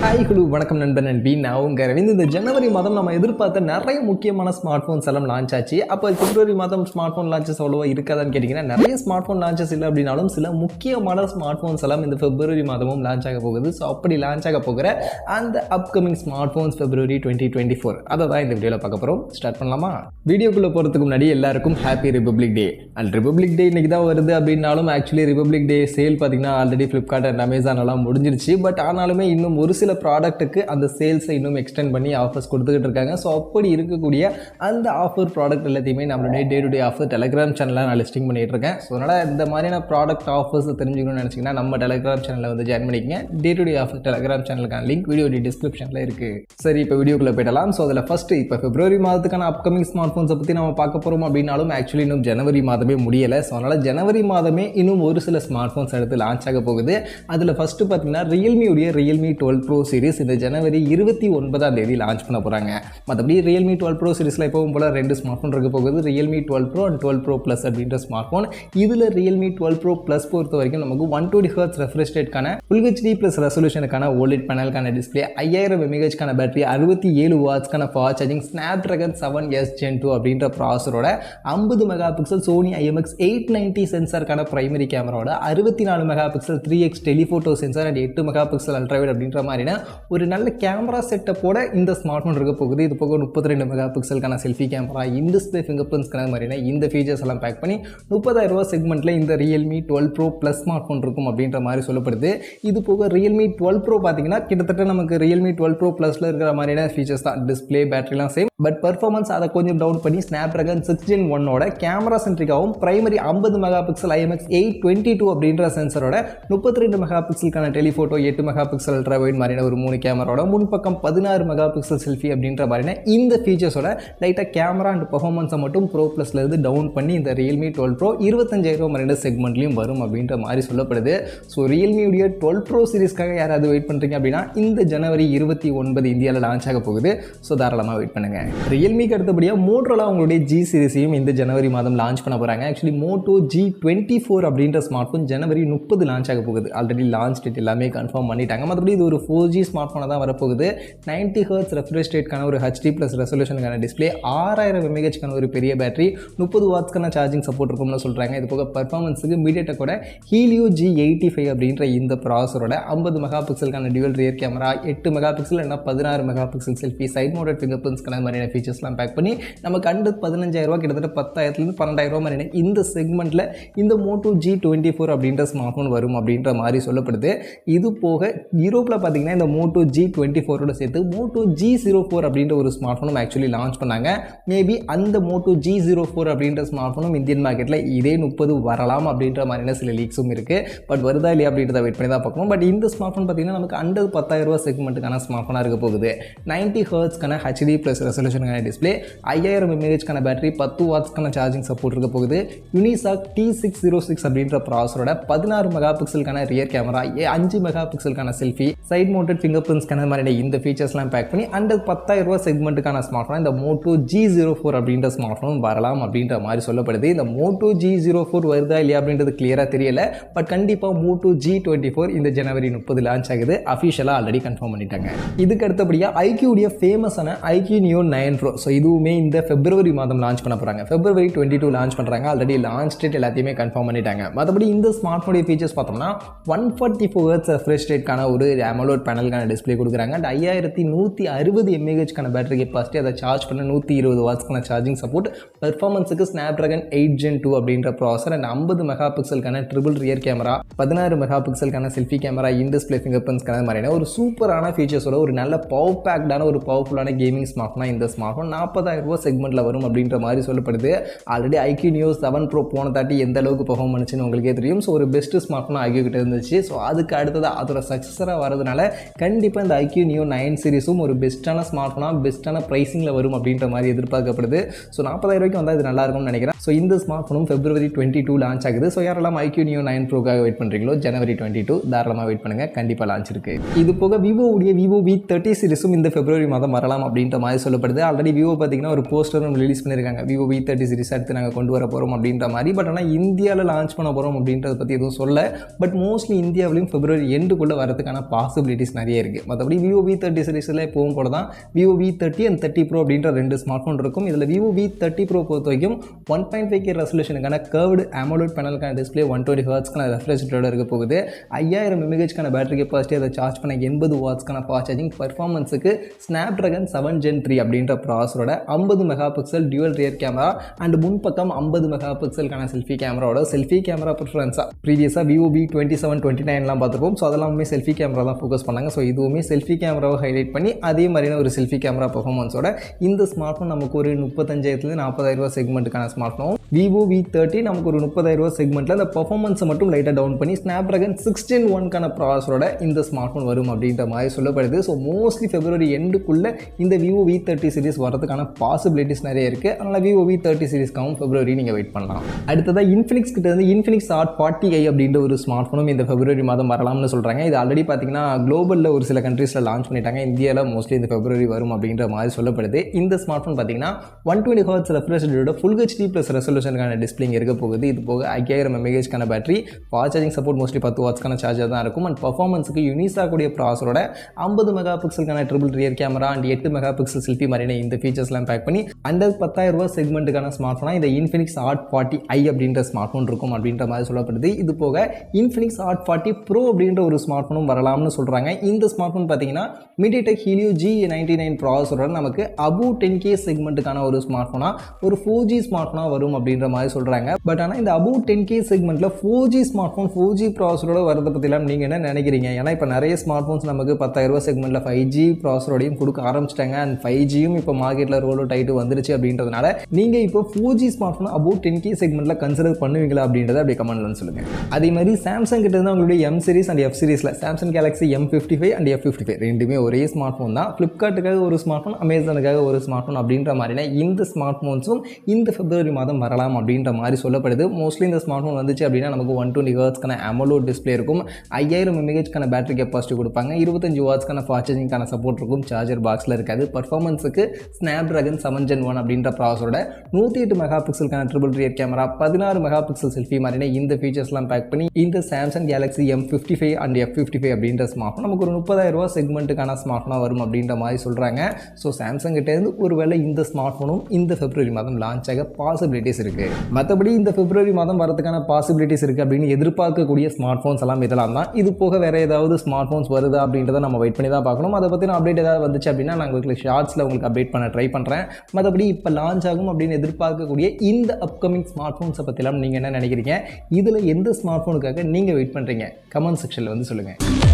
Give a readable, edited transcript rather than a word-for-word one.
Hi hello வணக்கம் நண்பன் நண்பி. நான் உங்கள் ரவீந்த். இந்த ஜனவரி மாதம் நம்ம எதிர்பார்த்த நிறைய முக்கியமான ஸ்மார்ட் ஃபோன்ஸ் எல்லாம் லான்ச் ஆச்சு. அப்போ பிப்ரவரி மாதம் ஸ்மார்ட் ஃபோன் லான்ச்சஸ் அவ்வளோவா இருக்காதான்னு கேட்டிங்கன்னா, நிறைய ஸ்மார்ட் ஃபோன் லான்ச்சஸ் இல்லை அப்படின்னாலும் சில முக்கியமான ஸ்மார்ட் ஃபோன்ஸ் எல்லாம் இந்த பிப்ரவரி மாதமும் லான்ச் ஆக போகுது. ஸோ அப்படி லான்ச் ஆக போகிற அந்த அப்கமிங் ஸ்மார்ட் ஃபோன்ஸ் பிப்ரவரி 2024 அதை தான் இந்த வீடியோவில் பார்க்க போகிறோம். ஸ்டார்ட் பண்ணலாமா? வீடியோக்குள்ளே போகிறதுக்கு முன்னாடி எல்லாருக்கும் happy republic day. And republic day இன்னைக்கு தான் வருது அப்படின்னாலும் ஆக்சுவலி ரிபப்ளிக் டே சேல் பார்த்தீங்கன்னா ஆல்ரெடி ஃப்ளிப்கார்ட் அண்ட் அமேசான் எல்லாம் முடிஞ்சிருச்சு. பட் ஆனாலுமே இன்னும் ஒரு சில ப்ராடக்ட்டுக்கு அந்த சேல்ஸை இன்னும் எக்ஸ்டெண்ட் பண்ணி ஆஃபர்ஸ் கொடுத்துக்கிட்டு இருக்காங்க. ஸோ அப்படி இருக்கக்கூடிய அந்த ஆஃபர் ப்ராடக்ட் எல்லாத்தையுமே நம்மளுடைய டே டு டே ஆஃபர் டெலிகிராம் சேனலில் நான் லிஸ்டிங் பண்ணிட்டு இருக்கேன். ஸோ அதனால் இந்த மாதிரியான ப்ராடக்ட் ஆஃபர்ஸ் தெரிஞ்சுக்கணும்னு நினச்சிங்கன்னா நம்ம டெலிகிராம் சேனலில் வந்து ஜாயின் பண்ணிக்கங்க. Day to day offer Telegram சேனலுக்கான லிங்க் வீடியோ டிஸ்கிரிப்ஷனில் இருக்குது. சரி, இப்போ வீடியோக்குள்ளே போயிடலாம். ஸோ அதில் ஃபஸ்ட்டு இப்போ பிப்ரவரி மாதத்துக்கான அப்கமிங் ஸ்மார்ட் ஃபோன்ஸை பற்றி நம்ம பார்க்க போகிறோம் அப்படின்னாலும் ஆக்சுவலி இன்னும் ஜனவரி மாதமே முடியலை. ஸோ அதனால் ஜனவரி மாதமே இன்னும் ஒரு சில ஸ்மார்ட் ஃபோன்ஸ் எடுத்து லான்ச் ஆக போகுது. அதில் ஃபஸ்ட்டு பார்த்தீங்கன்னா ரியல்மியுடைய ரியல்மி 12 ப்ரோ சீரிஸ் இந்த ஜனவரி 29ஆம் தேதி லான்ச் பண்ண போகிறாங்க. மற்றபடி ரியல்மி 12 ப்ரோ சீரிஸில் எப்பவும் போல் 2 ஸ்மார்ட் ஃபோன் இருக்க போகுது. Realme 12 pro and 12 pro plus அப்படின்ற ஸ்மார்ட் ஃபோன். இதில் ரியல்மி 12 ப்ரோ ப்ளஸ் பொறுத்த வரைக்கும் நமக்கு 120 Hz ரெஃப்ரெஷ் ரேட்கான ஃபுல் ஹெச்டி ப்ளஸ் ரெசல்யூஷனுக்கான OLED பேனலுக்கான டிஸ்பிளே, 5000 mAh பேட்டரி, 67 வாட்ஸ்க்கான fast charging, Snapdragon 7S Gen 2 அப்படின்ற ப்ராசரோட 50 மெகா பிக்சல் சோனி IMX890 சென்சாருக்கான பிரைமரி கேமராவோட 64 mega pixel 3x telephoto sensor and 8 mega pixel ultrawide அப்படின்ற மாதிரினா ஒரு நல்ல கேமரா செட்டப்போட இந்த ஸ்மார்ட் ஃபோன் இருக்க போகுது. இது போக 32 மெகா பிக்சலுக்கான செல்ஃபி கேமரா, இன்டிஸ்பிளே ஃபிங்கர் பிரிண்ட்ஸ்க்கான மாதிரினா இந்த ஃபீச்சர்ஸ் எல்லாம் பேக் பண்ணி 30,000 ரூபா செக்மெண்ட்டில் இந்த Realme 12 pro plus smart phone இருக்கும் அப்படின்ற மாதிரி சொல்லப்படுது. இது போக ரியல்மி 12 ப்ரோ பார்த்தீங்கன்னா கிட்டத்தட்ட நமக்கு ரியல்மி 12 ப்ரோ ப்ளஸில் இருக்கிற மாதிரியான ஃபீச்சர்ஸ் தான். டிஸ்பிளே, பேட்டரிலாம் சேம். பட் பர்ஃபார்மன்ஸ் அதை கொஞ்சம் டவுன் பண்ணி ஸ்னாப்ட்ராகன் 6 Gen 1ஓட கேமரா சென்ட்ரிக்காகவும் பிரைமரி 50 மெகா பிக்சல் IMX822 அப்படின்ற சென்சரோட 32 மெகா பிக்சலுக்கான டெலிஃபோட்டோ, 8 மெகா பிக்சல் அல்ட்ராவைட் மாதிரியான ஒரு 3 கேமராவோட முன்பக்கம் 16 மெகா பிக்சல் செல்ஃபி அப்படின்ற மாதிரியான இந்த ஃபீச்சர்ஸோட லைட்டாக கேமரா அண்ட் பர்ஃபார்மன்ஸை மட்டும் ப்ரோ ப்ளஸ்ல இருந்து டவுன் பண்ணி இந்த ரியல்மி 12 ப்ரோ 25,000 மாதிரியான செக்மெண்ட்லையும் வரும் அப்படின்ற மாதிரி சொல்லப்படுது. ஸோ ரியல்மியுடைய 12 ப்ரோ சீரிஸ்க்காக யாராவது வெயிட் பண்ணுறீங்க அப்படின்னா இந்த ஜனவரி 29 இந்தியாவில் லான்ச் ஆக போகுது. ஸோ தாராளமாக வெயிட் பண்ணுங்க. ரியல்மிக்கு அடுத்தபடியாக மோட்டோரோலா உங்களுடைய G சீரிஸையும் இந்த ஜனவரி மாதம் லான்ச் பண்ண போகிறாங்க. ஆக்சுவலி மோட்டோ G24 அப்படின்ற ஸ்மார்ட் ஃபோன் ஜனவரி 30 லான்ச் ஆக போகுது. ஆல்ரெடி லான்ச் டேட் எல்லாமே கன்ஃபார்ம் பண்ணிட்டாங்க. மற்றபடி இது ஒரு 4G ஸ்மார்ட் ஃபோனாக தான் வரப்போகுது. 90 Hz ரெஃப்ரெஷ் ரேட்கான ஒரு HD ப்ளஸ் ரெசல்யூஷனுக்கான டிஸ்பிளே, 6000 mAh ஒரு பெரிய பேட்டரி, 30 வாட்ஸ்க்கான சார்ஜிங் சப்போர்ட் இருக்கும்னு சொல்கிறாங்க. இது போக பர்ஃபார்மன்ஸுக்கு மீடியாடெக்கோட ஹீலியோ G85 அப்படின்ற இந்த ப்ராசரோட 50 மெகா பிக்சலுக்கான dual rear camera, 8 mega pixel இல்லைனா 16 mega pixel selfie, side mounted finger பிரிண்ட்ஸ்க்கான மாதிரியான ஃபீச்சர்ஸ்லாம் பேக் பண்ணி நமக்கு அண்டு 15,000 ரூபா கிட்டத்தட்ட 10,000 12,000 மாதிரியான இந்த செக்மெண்ட்டில் இந்த மோட்டோ G24 அப்படின்ற ஸ்மார்ட் ஃபோன் வரும் அப்படின்ற மாதிரி சொல்லப்படுது. இது போக யூரோப்பில் பார்த்தீங்கன்னா இந்த மோட்டோ G24 சேர்த்து மோட்டோ G04 அப்படின்ற ஒரு ஸ்மார்ட் ஃபோனும் ஆக்சுவலி லான்ச் பண்ணாங்க. மேபி அந்த மோட்டோ G04 அப்படின்ற ஸ்மார்ட் ஃபோனும் இந்தியன் மார்க்கெட்டில் இதே 30 வரலாம் அப்படின்ற மாதிரியான சில லீக்ஸும் இருக்குது. பட் வருதா இல்லையா அப்படின்றத வெயிட் பண்ணி தான் பார்க்கணும். பட் இந்த ஸ்மார்ட் ஃபோன் பார்த்தீங்கன்னா நமக்கு அண்டர் 10,000 ரூபா செக்மெண்ட்டுக்கான ஸ்மார்ட் ஃபோனாக இருக்க போகுது. 90 Hzக்கான HD ப்ளஸ் ரெசல்யூஷனுக்கான டிஸ்பிளே, 5000 mAh பேட்டரி, 10 வாட்ஸ்க்கான சார்ஜிங் சப்போர்ட் இருக்க போகுது. யூனிசாக் T606 அப்படின்ற ப்ராசரோட 16 மெகா பிக்சலுக்கான ரியர் கேமரா, 5 மெகா பிக்சலுக்கான செல்ஃபி, சைட் மவுண்டட் ஃபிங்கர் பிரிண்ட்ஸ்க்கான மாதிரியான இந்த ஃபீச்சர்ஸ்லாம் பேக் பண்ணி அண்டர் 10,000 ரூபா செக்மெண்ட்டுக்கான ஸ்மார்ட் ஃபோன் இந்த மோட்டோ G04 அப்படின்ற ஸ்மார்ட் ஃபோன் வரலாம் அப்படின்ற மாதிரி சொல்லப்படுது. இந்த மோட்டோ G04 வருதா இல்லையா அப்படின்றது கிளியராக தெரியல. பட் கண்டிப்பாக மோட்டோ G24 இந்த ஜனவரி 30 லான்ச் ஆகுது. அஃபிஷியலாக ஆல்ரெடி கன்ஃபார்ம் பண்ணிட்டாங்க. இதுக்கு அடுத்தபடியாக iQooடைய ஃபேமஸான iQoo Neo 9 Pro. ஸோ இதுவுமே இந்த பிப்ரவரி மாதம் லான்ச் பண்ண போகிறாங்க. பிப்ரவரி 22 லான்ச் பண்ணுறாங்க. ஆல்ரெடி லான்ச் டேட் எல்லாத்தையுமே கன்ஃபார்ம் பண்ணிட்டாங்க. மற்றபடி இந்த ஸ்மார்ட் ஃபோனுடைய ஃபீச்சர்ஸ் பார்த்தோம்னா 144 Hz ரெஃப்ரெஷ் ரேட்கான ஒரு AMOLED பேனலுக்கான டிஸ்பிளே கொடுக்குறாங்க. அண்ட் 5160 mAh பேட்டரி கெப்பாசிட்டி, அதை சார்ஜ் பண்ண 120 வாட்ஸ்க்கான சார்ஜிங் சப்போர்ட், பெர்ஃபார்மன்ஸுக்கு ஸ்னாப்ட்ராகன் 8 Gen 2 அப்படின்ற ப்ராசர் அண்ட் 50 மெகா பிக்சலுக்கான ட்ரிபிள் ரியர் கேமரா, 16 மெகா பிக்சலுக்கான செல்ஃபி கேமரா, இன்டிஸ்பிளே ஃபிங்கர் பிரிண்ட்ஸ்க்கான மாதிரியான ஒரு சூப்பரான ஃபீச்சர்ஸோட ஒரு நல்ல பவர் பேக்டான ஒரு பவர்ஃபுல்லான கேமிங் ஸ்மார்ட் ஃபோனாக இந்த ஸ்மார்ட் ஃபோன் 40,000 ரூபா செக்மெண்ட்டில் வரும் அப்படின்ற மாதிரி சொல்லப்படுது. ஆல்ரெடி iQoo Neo 7 Pro போன தாட்டி எந்த அளவுக்கு பெர்ஃபார்ம் பண்ணுச்சுன்னு உங்களுக்கே தெரியும். ஸோ ஒரு பெஸ்ட் ஸ்மார்ட் ஃபோன் iQoo கிட்ட இருந்துச்சு. ஸோ அதுக்கு அடுத்ததாக அதோட சக்ஸஸராக வரதுனால கண்டிப்பாக இந்த iQoo Neo 9 சீரிஸும் ஒரு பெஸ்ட்டான ஸ்மார்ட் ஃபோனாக பெஸ்ட்டான ப்ரைஸிங்கில் வரும் அப்படின்ற மாதிரி எதிர்பார்க்கப்படுது. ஸோ 40,000 ரூபாய்க்கு வந்தால் இது நல்லா இருக்கும்னு நினைக்கிறேன். ஸோ இந்த ஸ்மார்ட் ஃபோனும் பிப்ரவரி 22 லான்ச் ஆகுது. ஸோ யாரெல்லாம் iQoo Neo 9 Proக்காக வெயிட் பண்ணுறீங்களோ ஜனவரி 22 தாராளமாக வெயிட் பண்ணுங்கள். கண்டிப்பாக லான்ச் இருக்குது. இது போக விவோவுடைய விவோ V30 சீரிஸும் இந்த பிப்ரவரி மாதம் வரலாம் அப்படின்ற மாதிரி சொல்லப்படுது. ஆல்ரெடி விவோ பார்த்தீங்கன்னா ஒரு போஸ்டரும் ரிலீஸ் பண்ணியிருக்காங்க. விவோ V30 சீரிஸ் அடுத்து நாங்கள் கொண்டு வர போகிறோம் அப்படின்ற மாதிரி. பட் ஆனால் இந்தியாவில் லான்ச் பண்ண போகிறோம் அப்படின்றத பற்றி எதுவும் சொல்ல. பட் மோஸ்ட்லி இந்தியாவிலையும் பிப்ரவரி எண்டுக்குள்ளே வரதுக்கான பாசிபிலிட்டிஸ் சீரிஸ் நிறைய இருக்குது. மற்றபடி விவோ V30 சீரிஸில் எப்பவும் போல தான் விவோ V30 and 30 Pro அப்படின்ற 2 ஸ்மார்ட் ஃபோன் இருக்கும். இதில் விவோ V30 Pro பொறுத்த வரைக்கும் 1.5K ரெசல்யூஷனுக்கான கர்வ்டு AMOLED பேனலுக்கான டிஸ்பிளே 120 ஹர்ட்ஸ்க்கான ரெஃப்ரெஷ் ரேட்டோட இருக்க போகுது. 5000 mAhக்கான பேட்டரி கெப்பாசிட்டி, அதை சார்ஜ் பண்ண 80 வாட்ஸ்க்கான ஃபாஸ்ட் சார்ஜிங், பர்ஃபார்மன்ஸுக்கு Snapdragon 7 Gen 3 அப்படின்ற ப்ராசரோட 50 megapixel dual rear camera and முன்பக்கம் 50 மெகாபிக்சலுக்கான செல்ஃபி கேமராவோட செல்ஃபி கேமரா ப்ரிஃபரன்ஸாக ப்ரீவியஸாக விவோ V27, 29 பார்த்துருப்போம். ஸோ அதெல்லாமே செல்ஃபி கேமரா தான் ஃபோக்கஸ் பண்ணாங்க. ஸோ இதுவுமே செல்ஃபி கேமராவை ஹைலைட் பண்ணி அதே மாதிரியான ஒரு செல்ஃபி கேமரா பர்ஃபார்மன்ஸோட இந்த ஸ்மார்ட் ஃபோன் நமக்கு ஒரு 35,000 40,000 செக்மெண்ட்டுக்கான ஸ்மார்ட் ஃபோன். விவோ V30 நமக்கு ஒரு 30,000 செக்மெண்ட்டில் அந்த பர்ஃபார்மன்ஸை மட்டும் லைட்டாக டவுன் பண்ணி Snapdragon 6 Gen 1க்கான ப்ராசரோட இந்த ஸ்மார்ட் ஃபோன் வரும் அப்படின்ற மாதிரி சொல்லப்படுது. ஸோ மோஸ்ட்லி February எண்டுக்குள்ளே இந்த விவோ V30 சீரிஸ் வரதுக்கான பாசிபிலிட்டிஸ் நிறைய இருக்குது. அதனால் விவோ V30 சீரிஸ்க்காகவும் February நீங்கள் வெயிட் பண்ணலாம். அடுத்ததாக இன்ஃபினிக்ஸ் கிட்ட இருந்து இன்ஃபினிக்ஸ் Hot 40i அப்படின்ற ஒரு ஸ்மார்ட் ஃபோனும் இந்த February மாதம் வரலாம்னு சொல்கிறாங்க. இது ஆல்ரெடி பார்த்தீங்கன்னா குளோபலில் ஒரு சில கண்ட்ரீஸில் லான்ச் பண்ணிட்டாங்க. இந்தியாவில் மோஸ்ட்லி இந்த February வரும் அப்படின்ற மாதிரி சொல்லப்படுது. இந்த ஸ்மார்ட் ஃபோன் பார்த்தீங்கன்னா 120 ஹர்ட்ஸ் ரெஃப்ரெஷ் ரேட்டோட ஃபுல் HD ப்ளஸ் ரெசல்யூஷனுக்கான டிஸ்பிளே இருக்க போகுது. இது போக 5000 mAhக்கான battery, fast charging support mostly 10 வாட்ஸ்க்கான சார்ஜர் தான் இருக்கும். அண்ட் பர்ஃபார்மன்ஸுக்கு யூனிஸாக கூடிய ப்ராசரோட 50 மெகாபிக்சலுக்கான triple rear camera and 8 megapixel selfie மாதிரியான இந்த ஃபீச்சர்ஸ்லாம் பேக் பண்ணி அண்டர் 10,000 செக்மெண்ட்டுக்கான ஸ்மார்ட் ஃபோனாக இந்த இன்ஃபினிக்ஸ் Hot 40i அப்படின்ற ஸ்மார்ட் ஃபோன் இருக்கும் அப்படின்ற மாதிரி சொல்லப்படுது. இது போக இன்ஃபினிக்ஸ் Hot 40 Pro அப்படின்ற ஒரு ஸ்மார்ட் ஃபோனும் வரலாம்னு சொல்கிறாங்க. இந்த ஸ்மார்ட் ஃபோன் பார்த்தீங்கன்னா MediaTek Helio G99 ப்ராசரோட நமக்கு above 10K செக்மெண்ட்டுக்கான ஒரு ஸ்மார்ட் ஃபோனாக ஒரு 4G ஸ்மார்ட் ஃபோனாக வரும் அப்படின்ற மாதிரி சொல்கிறாங்க. பட் ஆனால் இந்த above 10K செக்மெண்ட்டில் 4G ஸ்மார்ட் ஃபோன் 4G ப்ராசரோட வரதை பற்றிலாம் நீங்கள் என்ன நினைக்கிறீங்க? ஏன்னா இப்போ நிறைய ஸ்மார்ட் ஃபோன்ஸ் நமக்கு 10,000 செக்மெண்ட்டில் 5G ப்ராசரோடையும் கொடுக்க ஆரம்பிச்சிட்டாங்க. அண்ட் 5Gயும் இப்போ மார்க்கெட்டில் ரோல் அவுட் ஆகிட்டு வந்துருச்சு அப்படின்றதுனால நீங்கள் இப்போ 4G smart phone above 10K செக்மெண்ட்டில் கன்சிடர் பண்ணுவீங்களா அப்படின்றத அப்படியே கமெண்ட்லன்னு சொல்லுங்கள். அதே மாதிரி சாம்சங் கிட்ட இருந்து அவங்களுடைய M சீரிஸ் அண்ட் F சீரிஸில் Samsung Galaxy M55 and F55 ரெண்டுமே ஒரே ஸ்மார்ட் ஃபோன் தான். ஃப்ளிப்கார்ட்டுக்காக ஒரு ஸ்மார்ட் ஃபோன், அமேசானுக்காக ஒரு ஸ்மார்ட் ஃபோன் அப்படின்ற மாதிரினா இந்த ஸ்மார்ட் ஃபோன்ஸும் இந்த February மாதம் வரலாம் அப்படின்ற மாதிரி சொல்லப்படுது. மோஸ்ட்லி இந்த ஸ்மார்ட் ஃபோன் வந்துச்சு அப்படின்னா நமக்கு 120 ஹர்ட்ஸ்க்கான AMOLED டிஸ்பிளே இருக்கும், 5000 mAhக்கான பேட்டரி கெப்பாசிட்டி கொடுப்பாங்க, 25 வாட்ஸ்க்கான ஃபாஸ்ட் சார்ஜிங்கான சப்போர்ட் இருக்கும், சார்ஜர் பாக்ஸில் இருக்காது. பர்ஃபார்மன்ஸுக்கு Snapdragon 7 Gen 1 அப்படின்ற ப்ராசரோட 108 மெகாபிக்சலுக்கான triple rear camera, 16 megapixel selfie மாதிரியான இந்த ஃபீச்சர்ஸ்லாம் பேக் பண்ணி இந்த Samsung Galaxy M55 and F55 அப்படின்ற ஸ்மார்ட் ஃபோன் நமக்கு ஒரு 30,000 செக்மெண்ட்டுக்கான ஸ்மார்ட் ஃபோனாக வரும் அப்படின்ற மாதிரி சொல்கிறாங்க. ஸோ சாம்சங் கிட்டேருந்து ஒருவேளை இந்த ஸ்மார்ட் ஃபோனும் இந்த February மாதம் லான்ச் ஆக பாசிபிலிட்டிஸ் இருக்குது. மற்றபடி இந்த February மாதம் வரதுக்கான பாசிபிலிட்டிஸ் இருக்குது அப்படின்னு எதிர்பார்க்கக்கூடிய ஸ்மார்ட் ஃபோன்ஸ் எல்லாம் இதெல்லாம் தான். இது போக வேறு ஏதாவது ஸ்மார்ட் ஃபோன்ஸ் வருதா அப்படின்றத நம்ம வெயிட் பண்ணி தான் பார்க்கணும். அதை பற்றின அப்டேட் ஏதாவது வந்துச்சு அப்படின்னா நான் உங்களுக்கு ஷார்ட்ஸில் உங்களுக்கு அப்டேட் பண்ண ட்ரை பண்ணுறேன். மற்றபடி இப்போ லான்ச் ஆகும் அப்படின்னு எதிர்பார்க்கக்கூடிய இந்த அப்கமிங் ஸ்மார்ட் ஃபோன்ஸை பற்றிலாம் நீங்கள் என்ன நினைக்கிறீங்க? இதில் எந்த ஸ்மார்ட் ஃபோனுக்காக நீங்கள் வெயிட் பண்ணுறீங்க? கமெண்ட் செக்ஷனில் வந்து சொல்லுங்கள்.